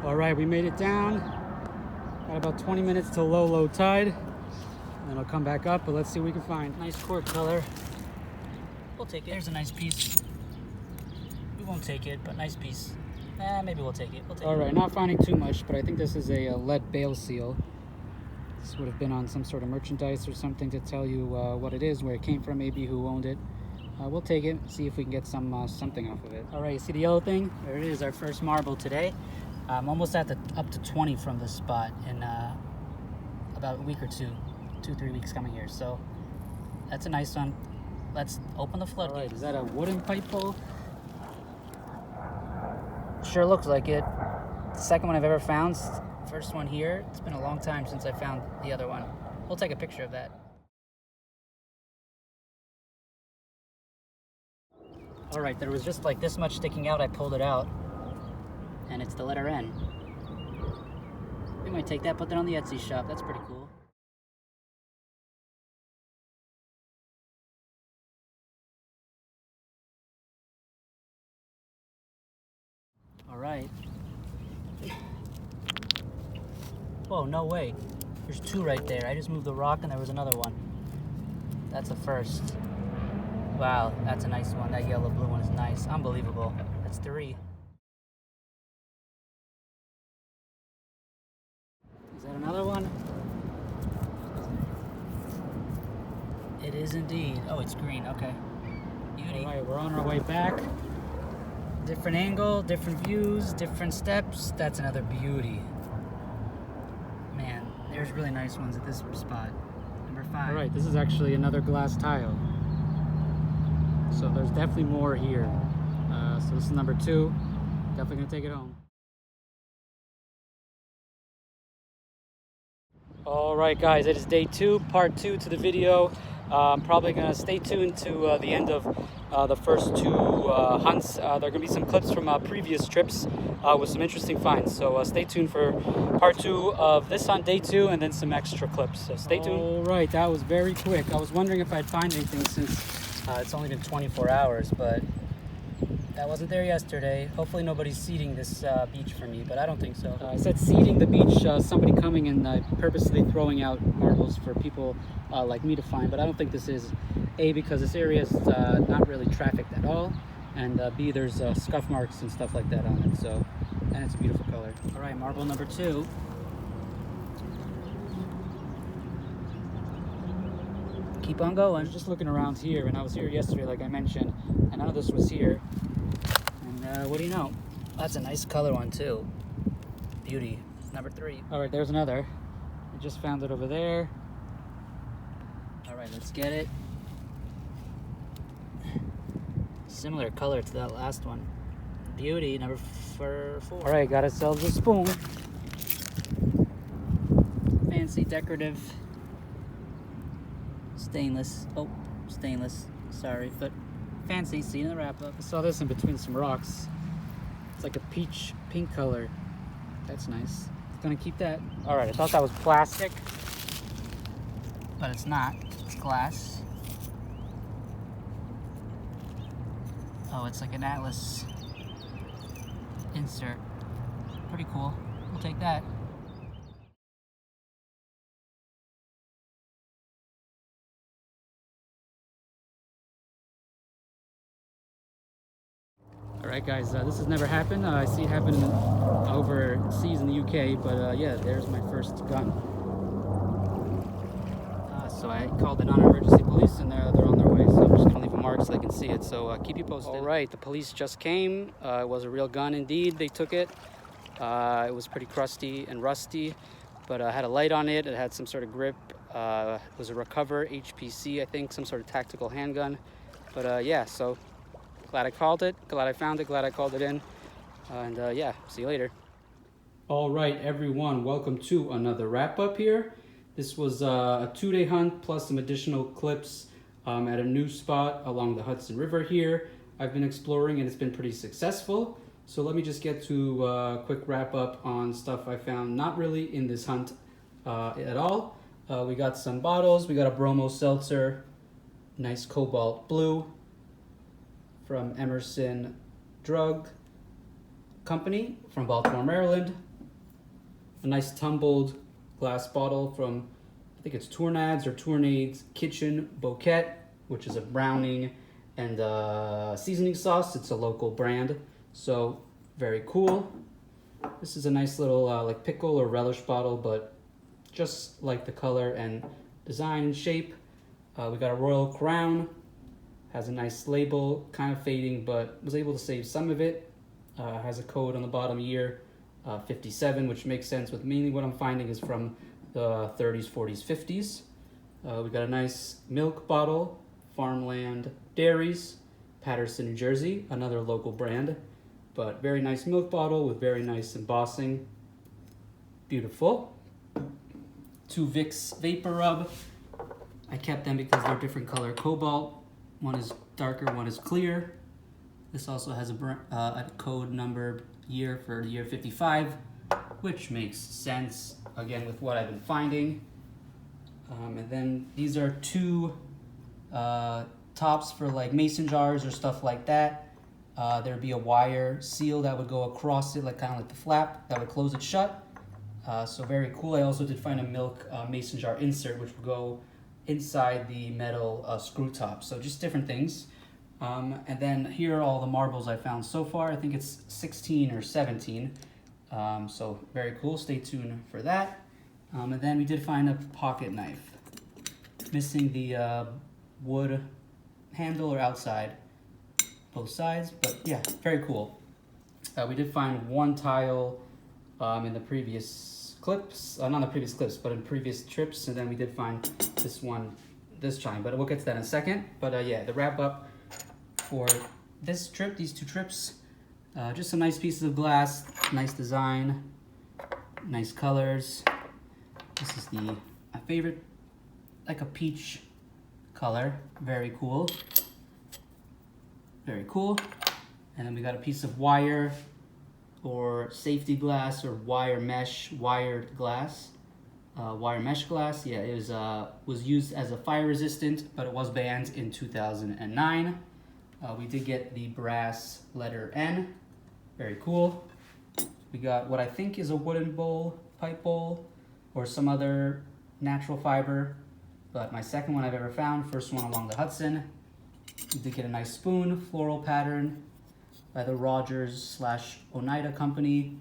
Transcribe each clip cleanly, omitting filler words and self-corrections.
All right, we made it down. Got about 20 minutes till low tide. And then I'll come back up, but let's see what we can find. Nice cord color. We'll take it. There's a nice piece. We won't take it, but nice piece. Maybe we'll take it. All right, not finding too much, but I think this is a lead bale seal. This would have been on some sort of merchandise or something to tell you what it is, where it came from, maybe who owned it. We'll take it, see if we can get something off of it. All right, you see the yellow thing? There it is, our first marble today. I'm almost at up to 20 from this spot in about a week or 2-3 weeks coming here. So that's a nice one. Let's open the floodgate. All right, is that a wooden pipe bowl? Sure looks like it. The second one I've ever found. First one here. It's been a long time since I found the other one. We'll take a picture of that. All right, there was just like this much sticking out. I pulled it out, and it's the letter N. We might take that, put that on the Etsy shop. That's pretty cool. All right. Whoa, no way. There's two right there. I just moved the rock and there was another one. That's a first. Wow, that's a nice one. That yellow blue one is nice. Unbelievable. That's 3. Is that another one? It is indeed. Oh, it's green. Okay. Beauty. All right, we're on our way back. Different angle, different views, different steps. That's another beauty. Man, there's really nice ones at this spot. Number 5. All right, this is actually another glass tile. So there's definitely more here. So this is number 2. Definitely gonna take it home. All right, guys, it is day 2, part 2 to the video. I'm probably gonna stay tuned to the end of the first 2 hunts. There are gonna be some clips from previous trips with some interesting finds. So stay tuned for part 2 of this hunt, day 2, and then some extra clips. So stay tuned. All right, that was very quick. I was wondering if I'd find anything since it's only been 24 hours, but that wasn't there yesterday. Hopefully nobody's seeding this beach for me, but I don't think so. I said seeding the beach, somebody coming and purposely throwing out marbles for people like me to find, but I don't think this is. A, because this area is not really trafficked at all, and B, there's scuff marks and stuff like that on it, so, and it's a beautiful color. All right, marble number 2. Keep on going. I was just looking around here, and I was here yesterday, like I mentioned, and none of this was here. And what do you know? That's a nice color one too. Beauty. Number 3. All right, there's another. I just found it over there. All right, let's get it. Similar color to that last one. Beauty. Number 4. All right, got ourselves a spoon. Fancy decorative. Stainless. Oh, stainless. Sorry, but fancy. See you in the wrap up. I saw this in between some rocks. It's like a peach pink color. That's nice. Gonna keep that. All right, I thought that was plastic, but it's not. It's glass. Oh, it's like an atlas insert. Pretty cool. We'll take that. All right, guys, this has never happened. I see it happen overseas in the UK, but yeah, there's my first gun. So I called the non-emergency police, and they're on their way, so I'm just gonna leave a mark so they can see it, so keep you posted. All right, the police just came. It was a real gun indeed. They took it. It was pretty crusty and rusty, but it had a light on it. It had some sort of grip. It was a Recover HPC, I think, some sort of tactical handgun. But yeah, so glad I called it, glad I found it, glad I called it in, and yeah, see you later. All right, everyone, welcome to another wrap-up here. This was a 2-day hunt plus some additional clips at a new spot along the Hudson River here. I've been exploring and it's been pretty successful. So let me just get to a quick wrap-up on stuff I found not really in this hunt at all. We got some bottles, we got a Bromo Seltzer, nice cobalt blue, from Emerson Drug Company from Baltimore, Maryland. a nice tumbled glass bottle from, I think it's Tournade's or Tournade's Kitchen Bouquet, which is a browning and seasoning sauce. It's a local brand, so very cool. This is a nice little like pickle or relish bottle, but just like the color and design and shape. We got a Royal Crown, has a nice label, kind of fading, but was able to save some of it. Has a code on the bottom, year 57, which makes sense with mainly what I'm finding is from the 30s, 40s, 50s. We got a nice milk bottle, Farmland Dairies, Paterson, New Jersey, another local brand, but very nice milk bottle with very nice embossing. Beautiful. 2 Vicks Vapor Rub. I kept them because they're different color cobalt. One is darker, one is clear. This also has a code number year for the year 55, which makes sense, again, with what I've been finding. And then these are 2 tops for like mason jars or stuff like that. There'd be a wire seal that would go across it, like kind of like the flap, that would close it shut. So very cool. I also did find a milk mason jar insert, which would go inside the metal screw top. So just different things. And then here are all the marbles I found so far. I think it's 16 or 17. So very cool. Stay tuned for that. And then we did find a pocket knife. Missing the wood handle or outside, both sides, but yeah, very cool. We did find 1 tile in the previous clips, not the previous clips, but in previous trips, and then we did find this one this time, but we'll get to that in a second. But yeah, the wrap up for this trip, these 2 trips, just some nice pieces of glass, nice design, nice colors. This is my favorite, like a peach color, very cool. Very cool. And then we got a piece of wire or safety glass or wire mesh, wired glass. Wire mesh glass, yeah, it was used as a fire resistant, but it was banned in 2009. We did get the brass letter N, very cool. We got what I think is a wooden bowl, pipe bowl, or some other natural fiber, but my second one I've ever found, first one along the Hudson. We did get a nice spoon, floral pattern by the Rogers/Oneida Company.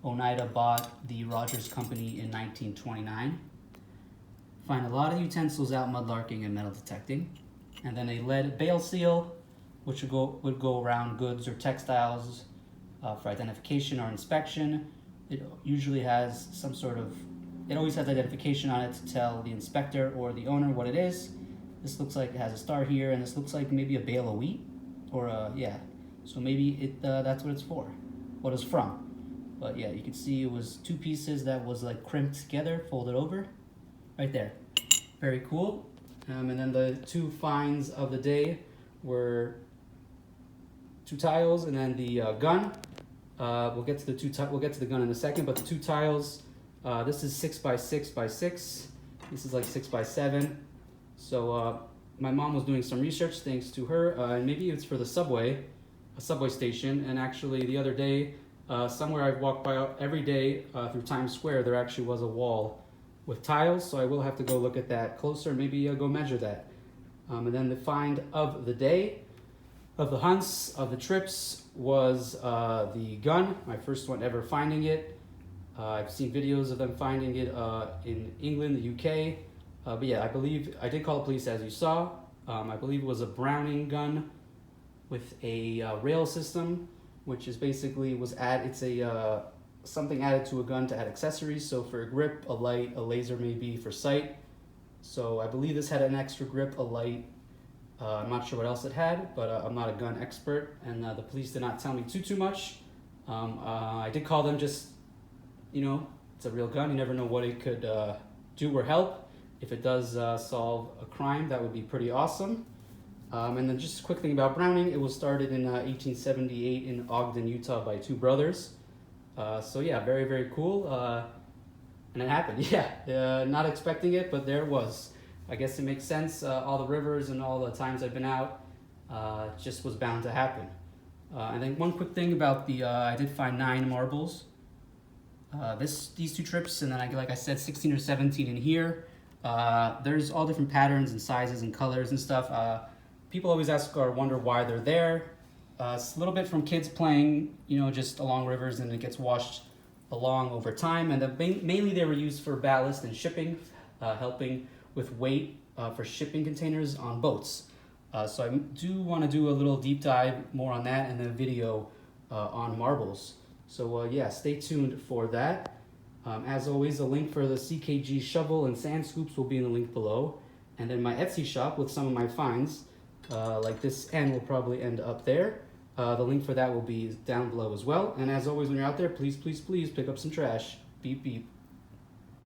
Oneida bought the Rogers Company in 1929. Find a lot of utensils out mudlarking and metal detecting. And then a lead bale seal, which would go around goods or textiles for identification or inspection. It usually has some sort of, it always has identification on it to tell the inspector or the owner what it is. This looks like it has a star here, and this looks like maybe a bale of wheat, or yeah. So maybe that's what it's for, what it's from. But yeah, you can see it was 2 pieces that was like crimped together, folded over, right there. Very cool. And then the 2 finds of the day were 2 tiles, and then the gun. We'll get to the gun in a second, but the 2 tiles. This is 6 by 6 by 6. This is like 6 by 7. So my mom was doing some research, thanks to her, and maybe it's for the subway, a subway station. And actually, the other day, somewhere I walk by every day through Times Square, there actually was a wall with tiles. So I will have to go look at that closer. Maybe go measure that. And then the find of the day, of the hunts, of the trips, was the gun. My first one ever finding it. I've seen videos of them finding it in England, the UK. But yeah, I believe, I did call the police as you saw. I believe it was a Browning gun with a rail system, which is basically it's a something added to a gun to add accessories. So for a grip, a light, a laser maybe for sight. So I believe this had an extra grip, a light. I'm not sure what else it had, but I'm not a gun expert, and the police did not tell me too much. I did call them, just, you know, it's a real gun. You never know what it could do or help. If it does solve a crime, that would be pretty awesome. And then just a quick thing about Browning, it was started in 1878 in Ogden, Utah by 2 brothers. So yeah, very, very cool. And it happened, yeah. Not expecting it, but there it was. I guess it makes sense. All the rivers and all the times I've been out, just was bound to happen. And then one quick thing about the, I did find 9 marbles. these 2 trips, and then like I said, 16 or 17 in here. There's all different patterns and sizes and colors and stuff. People always ask or wonder why they're there. It's a little bit from kids playing, just along rivers, and it gets washed along over time. And mainly they were used for ballast and shipping, helping with weight for shipping containers on boats. So I do want to do a little deep dive more on that, and then a video on marbles. So yeah, stay tuned for that. As always, a link for the CKG shovel and sand scoops will be in the link below. And then my Etsy shop with some of my finds, like this end will probably end up there. The link for that will be down below as well. And as always, when you're out there, please, please, please pick up some trash. Beep, beep.